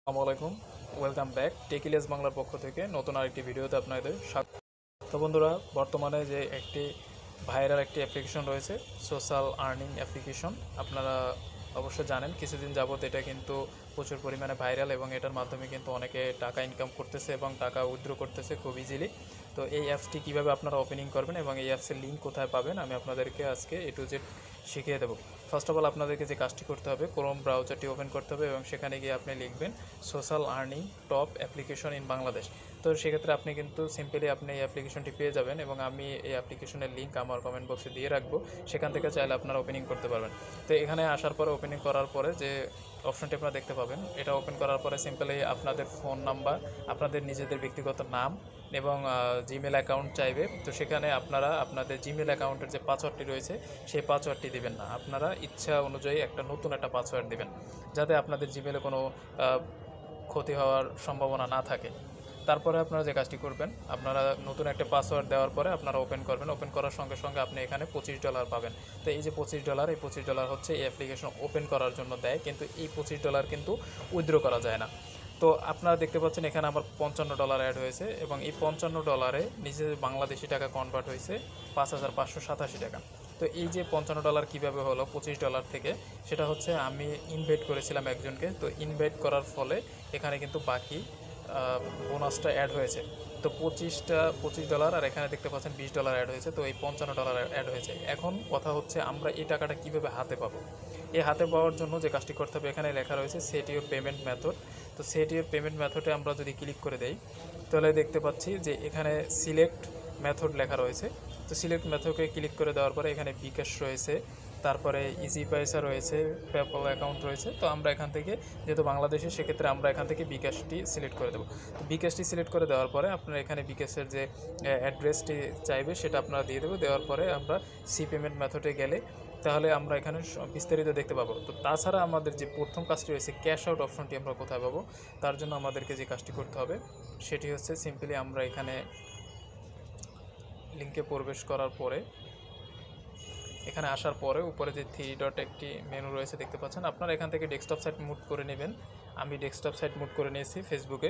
আসসালামু আলাইকুম, welcome back টেকিলিয়াস বাংলার পক্ষ থেকে নতুন আরেকটি ভিডিওতে আপনাদের স্বাগত। তো বন্ধুরা, বর্তমানে যে একটি ভাইরাল একটি অ্যাপ্লিকেশন রয়েছে, সোশ্যাল আর্নিং অ্যাপ্লিকেশন, আপনারা অবশ্যই জানেন। কিছুদিন যাবত এটা কিন্তু প্রচুর পরিমাণে ভাইরাল এবং এটার মাধ্যমে কিন্তু অনেকে টাকা ইনকাম করতেছে এবং টাকা উইথড্র করতেছে খুব ইজিলি। তো এই অ্যাপসটি কীভাবে আপনারা ওপেনিং করবেন এবং এই অ্যাপসের লিঙ্ক কোথায় পাবেন আমি আপনাদেরকে আজকে A to Z শিখিয়ে দেবো। ফার্স্ট অফ অল আপনাদেরকে যে কাজটি করতে হবে, ক্রোম ব্রাউজারটি ওপেন করতে হবে এবং সেখানে গিয়ে আপনি লিখবেন social earning top application in Bangladesh. তো সেক্ষেত্রে আপনি কিন্তু সিম্পলি আপনি এই অ্যাপ্লিকেশনটি পেয়ে যাবেন এবং আমি এই অ্যাপ্লিকেশনের লিঙ্ক আমার কমেন্ট বক্সে দিয়ে রাখবো, সেখান থেকে চাইলে আপনারা ওপেনিং করতে পারবেন। তো এখানে আসার পরে ওপেনিং করার পরে যে অপশনটি আপনারা দেখতে পাবেন, এটা ওপেন করার পরে সিম্পলি আপনাদের ফোন নাম্বার, আপনাদের নিজেদের ব্যক্তিগত নাম এবং জিমেল অ্যাকাউন্ট চাইবে। তো সেখানে আপনারা আপনাদের জিমেল অ্যাকাউন্টের যে পাসওয়ার্ডটি রয়েছে সেই পাসওয়ার্ডটি দিবেন না, আপনারা ইচ্ছা অনুযায়ী নতুন একটা পাসওয়ার্ড দিবেন, যাতে আপনাদের জিমেলে কোনো ক্ষতি হওয়ার সম্ভাবনা না থাকে। তারপরে আপনারা যে কাজটি করবেন, আপনারা নতুন একটা পাসওয়ার্ড দেওয়ার পরে আপনারা ওপেন করবেন। ওপেন করার সঙ্গে সঙ্গে আপনি এখানে $25 পাবেন। তো এই যে $25, এই $25 হচ্ছে এই অ্যাপ্লিকেশন ওপেন করার জন্য দেয়, কিন্তু এই $25 কিন্তু উইথড্র করা যায় না। তো আপনারা দেখতে পাচ্ছেন এখানে আমার $55 অ্যাড হয়েছে এবং এই $55 নিজে বাংলাদেশি টাকা কনভার্ট হয়েছে 5,587 টাকা। তো এই যে $55 কীভাবে হলো $25 থেকে, সেটা হচ্ছে আমি ইনভাইট করেছিলাম একজনকে। তো ইনভাইট করার ফলে এখানে কিন্তু বাকি বোনাসটা অ্যাড হয়েছে। তো $25 আর এখানে দেখতে পাচ্ছেন $20 অ্যাড হয়েছে। তো এই $55 অ্যাড হয়েছে। এখন কথা হচ্ছে আমরা এই টাকাটা কীভাবে হাতে পাবো। এই হাতে পাওয়ার জন্য যে কাজটি করতে হবে, এখানে লেখা রয়েছে সেট ইউর পেমেন্ট মেথড। তো সেট ইউর পেমেন্ট মেথডে আমরা যদি ক্লিক করে দেই, তাহলে দেখতে পাচ্ছি যে এখানে সিলেক্ট মেথড লেখা রয়েছে। তো সিলেক্ট মেথডে ক্লিক করে দেওয়ার পরে এখানে বিকাশ রয়েছে, তারপরে ইজি পয়সা রয়েছে, পেপ্যাল অ্যাকাউন্ট রয়েছে। তো আমরা এখান থেকে, যেহেতু বাংলাদেশে, সেক্ষেত্রে আমরা এখান থেকে বিকাশটি সিলেক্ট করে দেবো। তো বিকাশটি সিলেক্ট করে দেওয়ার পরে আপনারা এখানে বিকাশের যে অ্যাড্রেসটি চাইবে সেটা আপনারা দিয়ে দেবো। দেওয়ার পরে আমরা সি পেমেন্ট মেথডে গেলে তাহলে আমরা এখানে বিস্তারিত দেখতে পাবো। তো তাছাড়া আমাদের যে প্রথম কাজটি রয়েছে, ক্যাশ আউট অপশনটি আমরা কোথায় পাবো, তার জন্য আমাদেরকে যে কাজটি করতে হবে সেটি হচ্ছে সিম্পলি আমরা এখানে লিঙ্কে প্রবেশ করার পরে, এখানে আসার পরে উপরে যে 3 ডট একটি মেনু রয়েছে দেখতে পাচ্ছেন, আপনারা এখান থেকে ডেস্কটপ সাইট মুভ করে নেবেন। আমি ডেস্কটপ সাইট মুভ করে নিয়েছি ফেসবুকে।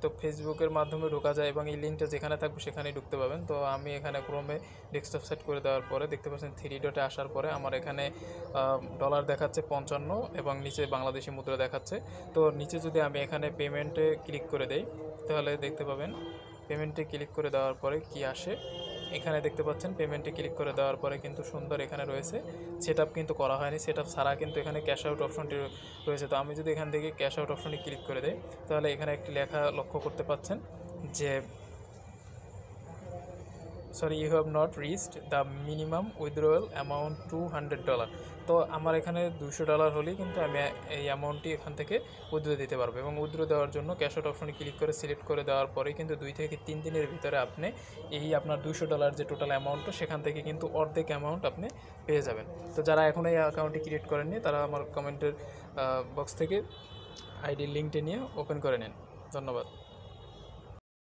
তো ফেসবুকের মাধ্যমে ঢোকা যায় এবং এই লিঙ্কটা যেখানে থাকবে সেখানেই ঢুকতে পাবেন। তো আমি এখানে ক্রোমে ডেস্কটপ সেট করে দেওয়ার পরে দেখতে পাচ্ছেন 3 ডটে আসার পরে আমার এখানে ডলার দেখাচ্ছে 55 এবং নিচে বাংলাদেশি মুদ্রা দেখাচ্ছে। তো নিচে যদি আমি এখানে পেমেন্টে ক্লিক করে দেই, তাহলে দেখতে পাবেন পেমেন্টে ক্লিক করে দেওয়ার পরে কি আসে। এখানে দেখতে পাচ্ছেন পেমেন্টে ক্লিক করে দেওয়ার পরে কিন্তু সুন্দর এখানে রয়েছে সেটআপ কিন্তু করা হয়নি, সেটআপ ছাড়া কিন্তু এখানে ক্যাশ আউট অপশনটি রয়েছে। তো আমি যদি এখান থেকে ক্যাশ আউট অপশনে ক্লিক করে দেই, তাহলে এখানে একটি লেখা লক্ষ্য করতে পাচ্ছেন যে sorry, you have not reached the minimum withdrawal amount $200। তো আমার এখানে $200 হলেই কিন্তু আমি এই অ্যামাউন্টটি এখান থেকে উইথড্র দিতে পারবো। এবং উইথড্র দেওয়ার জন্য ক্যাশ আউট অপশনে ক্লিক করে সিলেক্ট করে দেওয়ার পরে কিন্তু 2 থেকে 3 দিনের ভিতরে আপনি এই আপনার $200 যে টোটাল অ্যামাউন্টটা, সেখান থেকে কিন্তু অর্ধেক অ্যামাউন্ট আপনি পেয়ে যাবেন। তো যারা এখন এই অ্যাকাউন্টটি ক্রিয়েট করেননি, তারা আমার কমেন্টের বক্স থেকে আইডির লিঙ্কটি নিয়ে ওপেন করে নিন। ধন্যবাদ।